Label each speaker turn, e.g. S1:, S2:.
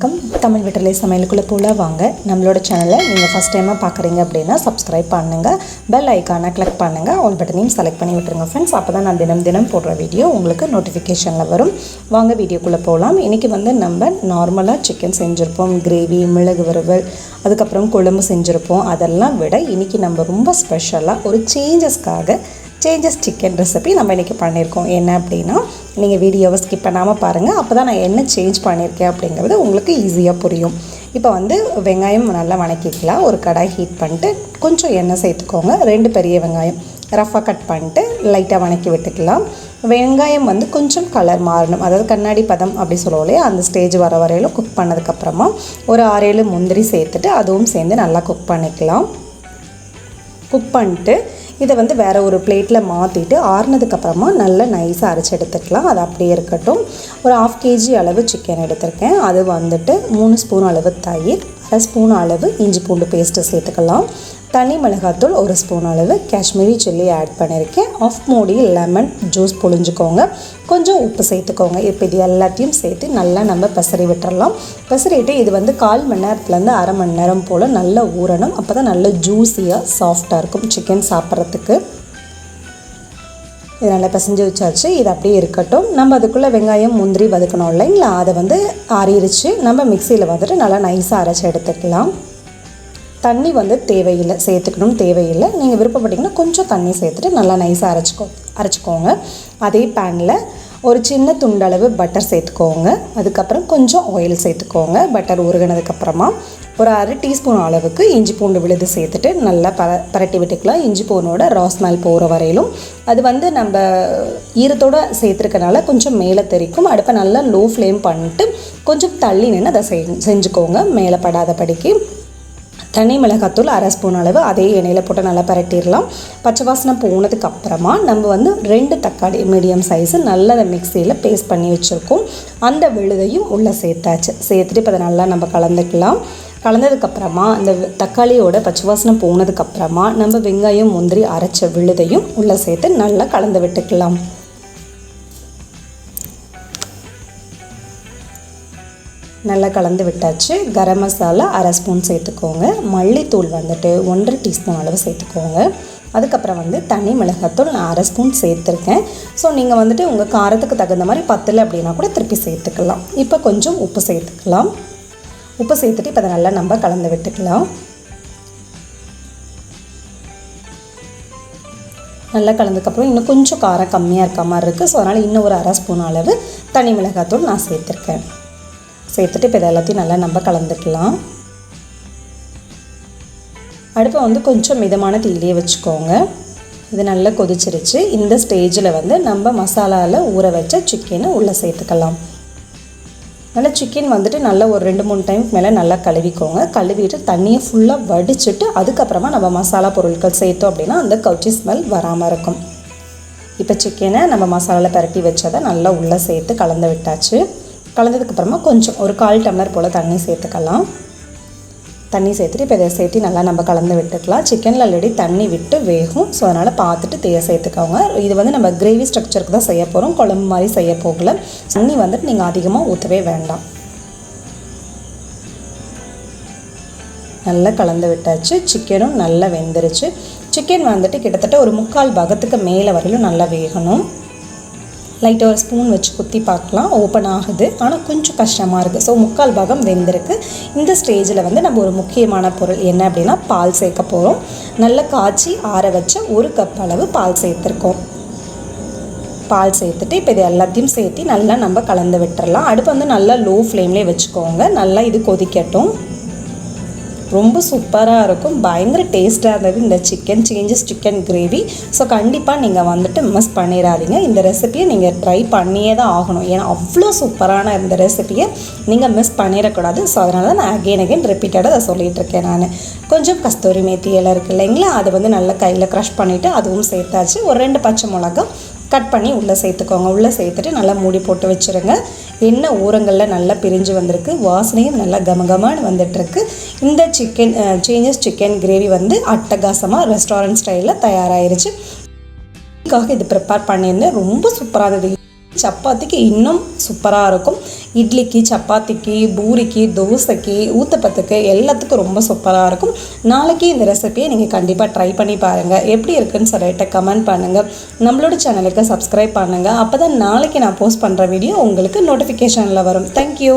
S1: தமிழ் வெற்றிலை சமையலுக்குள்ளே போல வாங்க. நம்மளோட சேனலை நீங்கள் ஃபஸ்ட் டைமாக பார்க்குறீங்க அப்படின்னா சப்ஸ்கிரைப் பண்ணுங்கள், பெல் ஐக்கானை கிளிக் பண்ணுங்கள், ஆல் பட்டனையும் செலக்ட் பண்ணி விட்டுருங்க ஃப்ரெண்ட்ஸ். அப்போ தான் நான் தினம் போடுற வீடியோ உங்களுக்கு நோட்டிஃபிகேஷனில் வரும். வாங்க வீடியோக்குள்ளே போகலாம். இன்றைக்கி நம்ம நார்மலாக சிக்கன் செஞ்சுருப்போம், கிரேவி, மிளகு வறுவல், அதுக்கப்புறம் குழம்பு செஞ்சுருப்போம். அதெல்லாம் விட இன்றைக்கி நம்ம ரொம்ப ஸ்பெஷலாக ஒரு சேஞ்சஸ் சிக்கன் ரெசிபி நம்ம இன்றைக்கி பண்ணியிருக்கோம். என்ன அப்படின்னா, நீங்கள் வீடியோவை ஸ்கிப் பண்ணாமல் பாருங்கள். அப்போ தான் நான் என்ன சேஞ்ச் பண்ணியிருக்கேன் அப்படிங்கிறது உங்களுக்கு ஈஸியாக புரியும். இப்போ வெங்காயம் நல்லா வணக்கிக்கலாம். ஒரு கடாய் ஹீட் பண்ணிட்டு கொஞ்சம் எண்ணெய் சேர்த்துக்கோங்க. 2 பெரிய வெங்காயம் ரஃபாக கட் பண்ணிட்டு லைட்டாக வணக்கி விட்டுக்கலாம். வெங்காயம் கொஞ்சம் கலர் மாறணும், அதாவது கண்ணாடி பதம் அப்படி சொல்லுவோம் இல்லையா, அந்த ஸ்டேஜ் வர வரையிலும் குக் பண்ணதுக்கப்புறமா ஒரு 6-7 முந்திரி சேர்த்துட்டு அதுவும் சேர்ந்து நல்லா குக் பண்ணிக்கலாம். குக் பண்ணிட்டு இதை வேறு ஒரு பிளேட்டில் மாற்றிட்டு ஆறுனதுக்கப்புறமா நல்லா நைஸாக அரைச்சி எடுத்துக்கலாம். அது அப்படியே இருக்கட்டும். ஒரு 1/2 kg அளவு சிக்கன் எடுத்திருக்கேன். அது 3 ஸ்பூன் அளவு தயிர், 1/2 ஸ்பூன் அளவு இஞ்சி பூண்டு பேஸ்ட்டு சேர்த்துக்கலாம். தனி மிளகாத்தூள் 1 ஸ்பூன் அளவு, காஷ்மீரி சில்லி ஆட் பண்ணியிருக்கேன். 1/2 மூடி லெமன் ஜூஸ் புழிஞ்சுக்கோங்க. கொஞ்சம் உப்பு சேர்த்துக்கோங்க. இப்போ இது எல்லாத்தையும் சேர்த்து நல்லா நம்ம பசறி விட்டுறலாம். பசறிட்டு இது 1/4 மணி நேரத்துலேருந்து அரை மணி நேரம் போல் நல்லா ஊறணும். அப்போ தான் நல்லா ஜூஸியாக சாஃப்டாக இருக்கும் சிக்கன் சாப்பிட்றதுக்கு. இது நல்லா பிசைஞ்சு வச்சாச்சு. இது அப்படியே இருக்கட்டும். நம்ம அதுக்குள்ளே வெங்காயம் முந்திரி வதக்கணும் இல்லைங்களா, அதை ஆறிடுச்சு. நம்ம மிக்சியில் நல்லா நைஸாக அரைச்சி எடுத்துக்கலாம். தண்ணி தேவையில்லை, சேர்த்துக்கணும் தேவையில்லை. நீங்கள் விருப்பப்பட்டீங்கன்னா கொஞ்சம் தண்ணி சேர்த்துட்டு நல்லா நைஸாக அரைச்சிக்கோங்க. அதே பேனில் ஒரு சின்ன துண்டளவு பட்டர் சேர்த்துக்கோங்க. அதுக்கப்புறம் கொஞ்சம் ஆயில் சேர்த்துக்கோங்க. பட்டர் உருகினதுக்கப்புறமா ஒரு 1/2 டீஸ்பூன் அளவுக்கு இஞ்சி பூண்டு விழுது சேர்த்துட்டு நல்லா பரட்டி விட்டுக்கலாம். இஞ்சி பூண்டோட ரா ஸ்மெல் போகிற வரையிலும். அது நம்ம ஈரத்தோடு சேர்த்துருக்கனால கொஞ்சம் மேலே தெரிக்கும். அடுப்பை நல்லா லோ ஃப்ளேம் பண்ணிட்டு கொஞ்சம் தள்ளி நின்று அதை செஞ்சுக்கோங்க, மேலே படாதபடிக்கு. தனி மிளகாத்தூள் 1/2 ஸ்பூன் அளவு அதே எண்ணெயில் போட்டு நல்லா பரட்டிடலாம். பச்சை வாசனை போனதுக்கப்புறமா நம்ம 2 தக்காளி மீடியம் சைஸு நல்லா அதை மிக்சியில் பேஸ்ட் பண்ணி வச்சுருக்கோம். அந்த விழுதையும் உள்ளே சேர்த்தாச்சு. சேர்த்துட்டு இப்போ அதை நல்லா நம்ம கலந்துக்கலாம். கலந்ததுக்கப்புறமா அந்த தக்காளியோட பச்சை வாசனை போனதுக்கப்புறமா நம்ம வெங்காயம் முந்திரி அரைச்ச விழுதையும் உள்ளே சேர்த்து நல்லா கலந்து விட்டுக்கலாம். நல்லா கலந்து விட்டாச்சு. கரம் மசாலா 1/2 ஸ்பூன் சேர்த்துக்கோங்க. மல்லித்தூள் 1/2 டீஸ்பூன் அளவு சேர்த்துக்கோங்க. அதுக்கப்புறம் தனி மிளகாத்தூள் நான் 1/2 ஸ்பூன் சேர்த்துருக்கேன். ஸோ நீங்கள் உங்கள் காரத்துக்கு தகுந்த மாதிரி பத்தலை அப்படின்னா கூட திருப்பி சேர்த்துக்கலாம். இப்போ கொஞ்சம் உப்பு சேர்த்துக்கலாம். உப்பு சேர்த்துட்டு இப்போ அதை நல்லா நம்ம கலந்து விட்டுக்கலாம். நல்லா கலந்ததுக்கப்புறம் இன்னும் கொஞ்சம் காரம் கம்மியாக இருக்க மாதிரி இருக்குது. ஸோ அதனால் இன்னும் ஒரு 1/2 ஸ்பூன் அளவு தனி மிளகாத்தூள் நான் சேர்த்துருக்கேன். சேர்த்துட்டு இப்போ இதை எல்லாத்தையும் நல்லா நம்ம கலந்துக்கலாம். அடுப்பை கொஞ்சம் மிதமான தீயிலேயே வச்சுக்கோங்க. இது நல்லா கொதிச்சிருச்சு. இந்த ஸ்டேஜில் நம்ம மசாலாவில் ஊற வச்ச சிக்கனை உள்ளே சேர்த்துக்கலாம். நல்லா சிக்கன் நல்லா ஒரு 2-3 டைம் மேலே நல்லா கழுவிக்கோங்க. கழுவிட்டு தண்ணியை ஃபுல்லாக வடிச்சிட்டு அதுக்கப்புறமா நம்ம மசாலா பொருட்கள் சேர்த்தோம் அப்படின்னா அந்த கவுச்சி ஸ்மெல் வராமல் இருக்கும். இப்போ சிக்கனை நம்ம மசாலாவில் பரட்டி வச்சதை நல்லா உள்ளே சேர்த்து கலந்து விட்டாச்சு. கலந்ததுக்கப்புறமா கொஞ்சம் ஒரு 1/4 டம்ளர் போல் தண்ணி சேர்த்துக்கலாம். தண்ணி சேர்த்துட்டு இப்போ இதை சேர்த்து நல்லா நம்ம கலந்து விட்டுக்கலாம். சிக்கனில் ஆல்ரெடி தண்ணி விட்டு வேகும். ஸோ அதனால் பார்த்துட்டு சேர்த்துக்கோங்க. இது நம்ம கிரேவி ஸ்ட்ரக்சருக்கு தான் செய்ய போகிறோம், குழம்பு மாதிரி செய்ய போகல. தண்ணி நீங்கள் அதிகமாக ஊற்றவே வேண்டாம். நல்லா கலந்து விட்டாச்சு. சிக்கனும் நல்லா வெந்துருச்சு. சிக்கன் கிட்டத்தட்ட ஒரு 3/4 பாகத்துக்கு மேலே வரையிலும் நல்லா வேகணும். லைட்டாக ஒரு ஸ்பூன் வச்சு குத்தி பார்க்கலாம், ஓப்பன் ஆகுது. ஆனால் கொஞ்சம் கஷ்டமாக இருக்குது. ஸோ 3/4 பாகம் வெந்திருக்கு. இந்த ஸ்டேஜில் நம்ம ஒரு முக்கியமான பொருள் என்ன அப்படின்னா பால் சேர்க்க போகிறோம். நல்லா காய்ச்சி ஆற வச்ச 1 கப் அளவு பால் சேர்த்துருக்கோம். பால் சேர்த்துட்டு இப்போ இது எல்லாத்தையும் சேர்த்து நல்லா நம்ம கலந்து விட்டுறலாம். அடுப்பு நல்லா லோ ஃப்ளேம்லேயே வச்சுக்கோங்க. நல்லா இது கொதிக்கட்டும். ரொம்ப சூப்பராக இருக்கும், பயங்கர டேஸ்ட்டாக இருந்தது இந்த சேஞ்சஸ் சிக்கன் கிரேவி. ஸோ கண்டிப்பாக நீங்கள் மிஸ் பண்ணிடாதீங்க. இந்த ரெசிபியை நீங்கள் ட்ரை பண்ணியே தான் ஆகணும். ஏன்னா அவ்வளோ சூப்பரான இந்த ரெசிபியை நீங்கள் மிஸ் பண்ணிடக்கூடாது. ஸோ அதனால தான் நான் அகெயின் ரிப்பீட்டடாக அதை சொல்லிகிட்ருக்கேன். நான் கொஞ்சம் கஸ்தூரி மேத்தி இலை இருக்குது இல்லைங்களா, அது நல்லா கையில் க்ரஷ் பண்ணிவிட்டு அதுவும் சேர்த்தாச்சு. ஒரு 2 பச்சை மிளகா கட் பண்ணி உள்ளே சேர்த்துக்கோங்க. உள்ளே சேர்த்துட்டு நல்லா மூடி போட்டு வச்சுருங்க. எண்ணெய் ஓரங்களில் நல்லா பிரிஞ்சு வந்திருக்கு. வாசனையும் நல்லா கமகமான்னு வந்துட்டுருக்கு. இந்த சேஞ்சஸ் சிக்கன் கிரேவி அட்டகாசமாக ரெஸ்டாரண்ட் ஸ்டைலில் தயாராகிருச்சு. இதுக்காக இது ப்ரிப்பேர் பண்ணியிருந்தேன். ரொம்ப சூப்பராக இருந்தது. சப்பாத்திக்கு இன்னும் சூப்பராக இருக்கும். இட்லிக்கு, சப்பாத்திக்கு, பூரிக்கு, தோசைக்கு, ஊத்தப்பத்துக்கு எல்லாத்துக்கும் ரொம்ப சூப்பராக இருக்கும். நாளைக்கு இந்த ரெசிபியை நீங்கள் கண்டிப்பாக ட்ரை பண்ணி பாருங்கள். எப்படி இருக்குன்னு சொல்லிட்டு கமெண்ட் பண்ணுங்கள். நம்மளோட சேனலுக்கு சப்ஸ்கிரைப் பண்ணுங்கள். அப்போ தான் நாளைக்கு நான் போஸ்ட் பண்ணுற வீடியோ உங்களுக்கு நோட்டிஃபிகேஷனில் வரும். தேங்க்யூ.